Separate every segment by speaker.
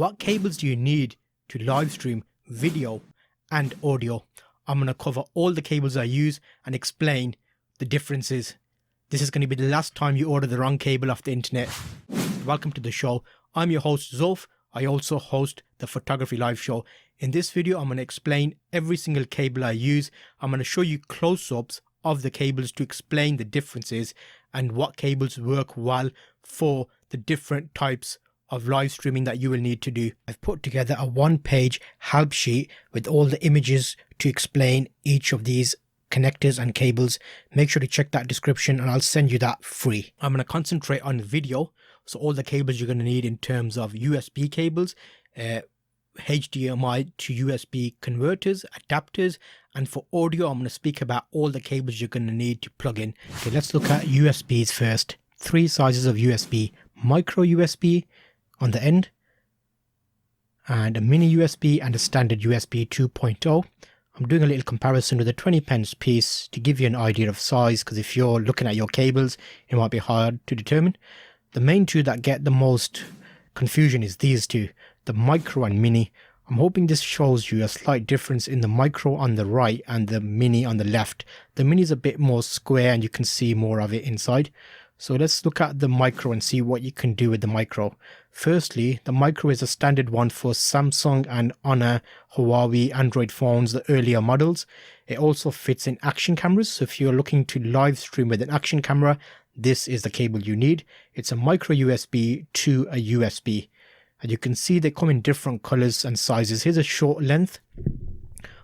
Speaker 1: What cables do you need to live stream video and audio? I'm going to cover all the cables I use and explain the differences. This is going to be the last time you order the wrong cable off the internet. Welcome to the show. I'm your host Zulf. I also host the photography live show. In this video, I'm going to explain every single cable I use. I'm going to show you close-ups of the cables to explain the differences and what cables work well for the different types of live streaming that you will need to do. I've put together a one-page help sheet with all the images to explain each of these connectors and cables. Make sure to check that description and I'll send you that free. I'm going to concentrate on video. So all the cables you're going to need in terms of USB cables, HDMI to USB converters, adapters, and for audio I'm going to speak about all the cables you're going to need to plug in. Okay, let's look at USBs first. Three sizes of USB: micro USB on the end, and a mini USB and a standard USB 2.0. I'm doing a little comparison with a 20p piece to give you an idea of size, because if you're looking at your cables it might be hard to determine. The main two that get the most confusion is these two, the micro and mini. I'm hoping this shows you a slight difference in the micro on the right and the mini on the left. The mini is a bit more square and you can see more of it inside. So let's look at the micro and see what you can do with the micro. Firstly, the micro is a standard one for Samsung and Honor, Huawei, Android phones, the earlier models. It also fits in action cameras. So if you're looking to live stream with an action camera, this is the cable you need. It's a micro USB to a USB. And you can see they come in different colors and sizes. Here's a short length.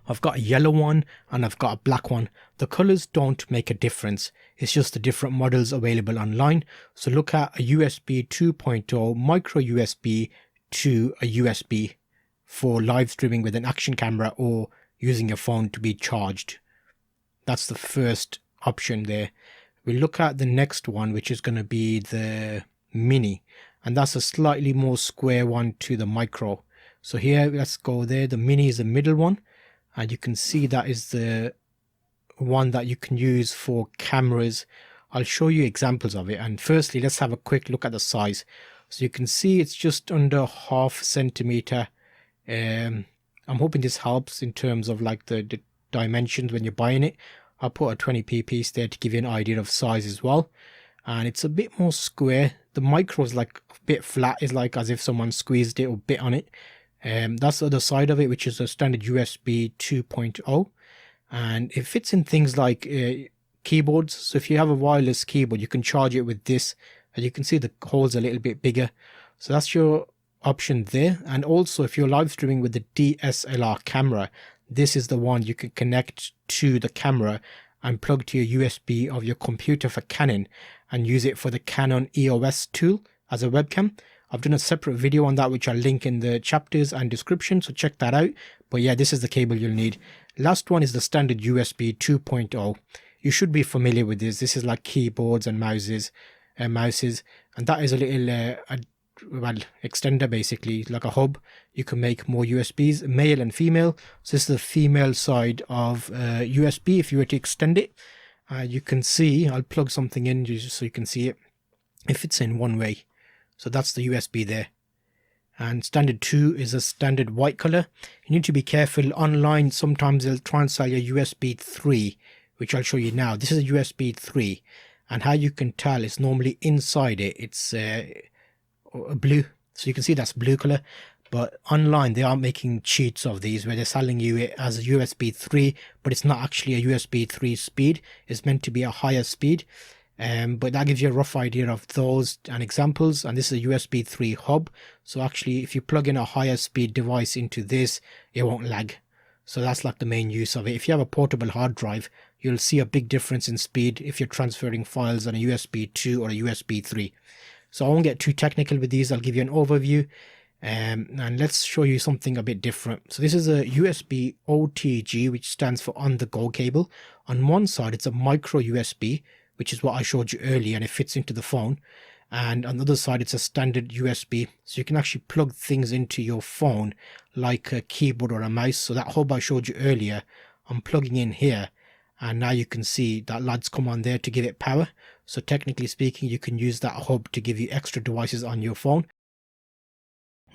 Speaker 1: I've got a yellow one and I've got a black one. The colors don't make a difference. It's just the different models available online. So look at a USB 2.0 micro USB to a USB for live streaming with an action camera or using your phone to be charged. That's the first option there. We look at the next one, which is going to be the mini, and that's a slightly more square one to the micro. So here, let's go there. The mini is the middle one, and you can see that is the one that you can use for cameras. I'll show you examples of it. And firstly, let's have a quick look at the size. So you can see it's just under 0.5 centimeter. I'm hoping this helps in terms of like the dimensions when you're buying it. I'll put a 20p piece there to give you an idea of size as well. And it's a bit more square. The micro is like a bit flat. It's like as if someone squeezed it or bit on it. That's the other side of it, which is a standard USB 2.0. And it fits in things like keyboards. So if you have a wireless keyboard, you can charge it with this. As you can see, the hole's a little bit bigger. So that's your option there. And also if you're live streaming with the DSLR camera, this is the one you can connect to the camera and plug to your USB of your computer for Canon and use it for the Canon EOS tool as a webcam. I've done a separate video on that, which I'll link in the chapters and description, so check that out. But yeah, this is the cable you'll need. Last one is the standard USB 2.0. You should be familiar with this. This is like keyboards and mouses, and that is a little extender, basically like a hub. You can make more USBs, male and female. So this is the female side of USB. If you were to extend it, you can see, I'll plug something in just so you can see it. It fits in one way. So that's the USB there. And standard 2 is a standard white color. You need to be careful. Online sometimes they'll try and sell you USB 3, which I'll show you now. This is a USB 3, and how you can tell is normally inside it, it's blue. So you can see that's blue color. But online they are making cheats of these where they're selling you it as a USB 3, but it's not actually a USB 3 speed. It's meant to be a higher speed. But that gives you a rough idea of those and examples. And this is a USB 3 hub. So actually if you plug in a higher speed device into this, it won't lag. So that's like the main use of it. If you have a portable hard drive, you'll see a big difference in speed if you're transferring files on a USB 2 or a USB 3. So I won't get too technical with these. I'll give you an overview. And let's show you something a bit different. So this is a USB OTG, which stands for on the go cable. On one side it's a micro USB, which is what I showed you earlier, and it fits into the phone. And on the other side it's a standard USB, so you can actually plug things into your phone like a keyboard or a mouse. So that hub I showed you earlier, I'm plugging in here, and now you can see that LED's come on there to give it power. So technically speaking, you can use that hub to give you extra devices on your phone.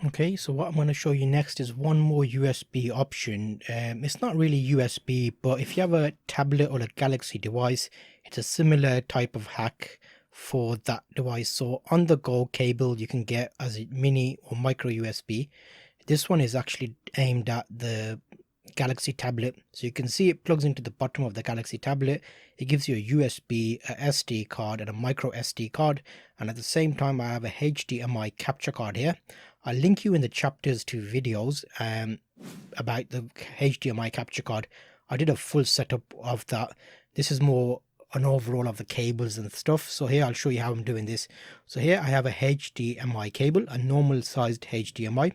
Speaker 1: Okay, so what I'm going to show you next is one more USB option. It's not really USB, but if you have a tablet or a Galaxy device, it's a similar type of hack for that device. So on the go cable you can get as a mini or micro USB. This one is actually aimed at the Galaxy tablet. So you can see it plugs into the bottom of the Galaxy tablet. It gives you a USB, a SD card and a micro SD card. And at the same time I have a HDMI capture card here. I'll link you in the chapters to videos about the HDMI capture card. I did a full setup of that. This is more an overall of the cables and stuff. So here I'll show you how I'm doing this. So here I have a HDMI cable, a normal sized HDMI,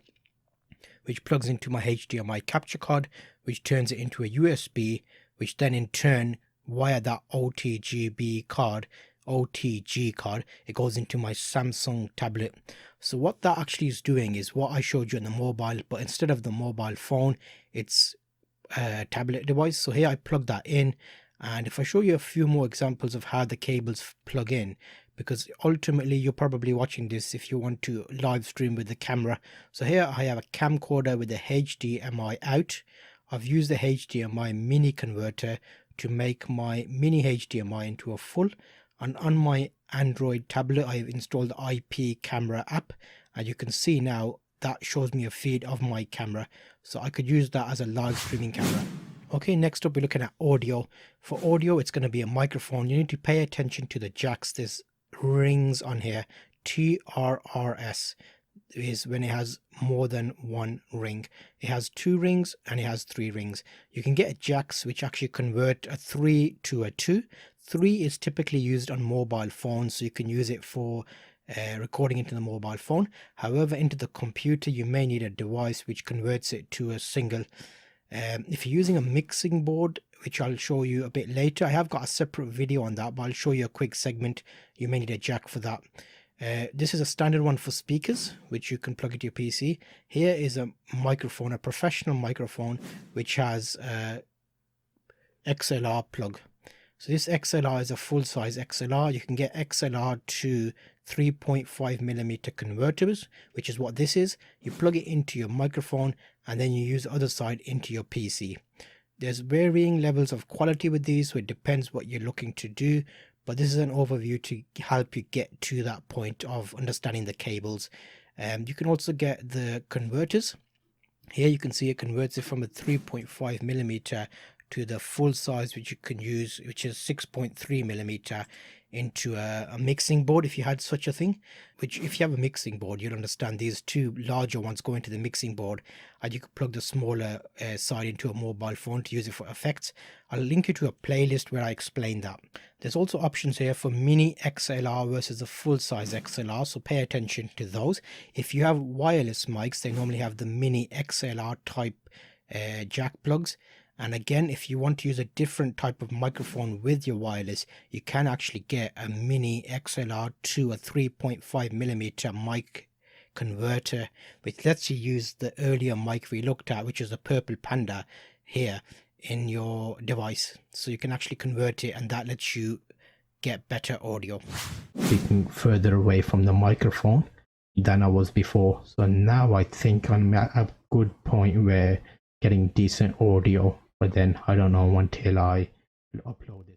Speaker 1: which plugs into my HDMI capture card, which turns it into a USB, which then in turn via that OTG card, it goes into my Samsung tablet. So what that actually is doing is what I showed you on the mobile, but instead of the mobile phone, it's a tablet device. So here I plug that in, and if I show you a few more examples of how the cables plug in, because ultimately you're probably watching this if you want to live stream with the camera. So here I have a camcorder with a HDMI out. I've used the HDMI mini converter to make my mini HDMI into a full, and on my Android tablet I've installed the IP camera app, and you can see now that shows me a feed of my camera, so I could use that as a live streaming camera. Okay, next up we're looking at audio. For audio it's going to be a microphone. You need to pay attention to the jacks. There's rings on here. TRRS is when it has more than one ring. It has 2 rings and it has 3 rings. You can get jacks which actually convert a 3 to a 2. 3 is typically used on mobile phones, so you can use it for recording into the mobile phone. However, into the computer you may need a device which converts it to a single. If you're using a mixing board, which I'll show you a bit later, I have got a separate video on that, but I'll show you a quick segment. You may need a jack for that. This is a standard one for speakers, which you can plug into your PC. Here is a microphone, a professional microphone, which has a XLR plug. So this XLR is a full-size XLR. You can get XLR to 3.5mm converters, which is what this is. You plug it into your microphone and then you use the other side into your PC. There's varying levels of quality with these, so it depends what you're looking to do, but this is an overview to help you get to that point of understanding the cables. You can also get the converters. Here you can see it converts it from a 3.5mm to the full size, which you can use, which is 6.3mm, into a mixing board if you had such a thing. Which, if you have a mixing board, you'll understand these 2 larger ones go into the mixing board, and you can plug the smaller side into a mobile phone to use it for effects. I'll link you to a playlist where I explain that. There's also options here for mini XLR versus a full size XLR, so pay attention to those. If you have wireless mics, they normally have the mini XLR type jack plugs. And again, if you want to use a different type of microphone with your wireless, you can actually get a mini XLR to a 3.5mm mic converter, which lets you use the earlier mic we looked at, which is a Purple Panda, here in your device. So you can actually convert it, and that lets you get better audio. Speaking further away from the microphone than I was before. So now I think I'm at a good point where getting decent audio. But then I don't know until I upload it.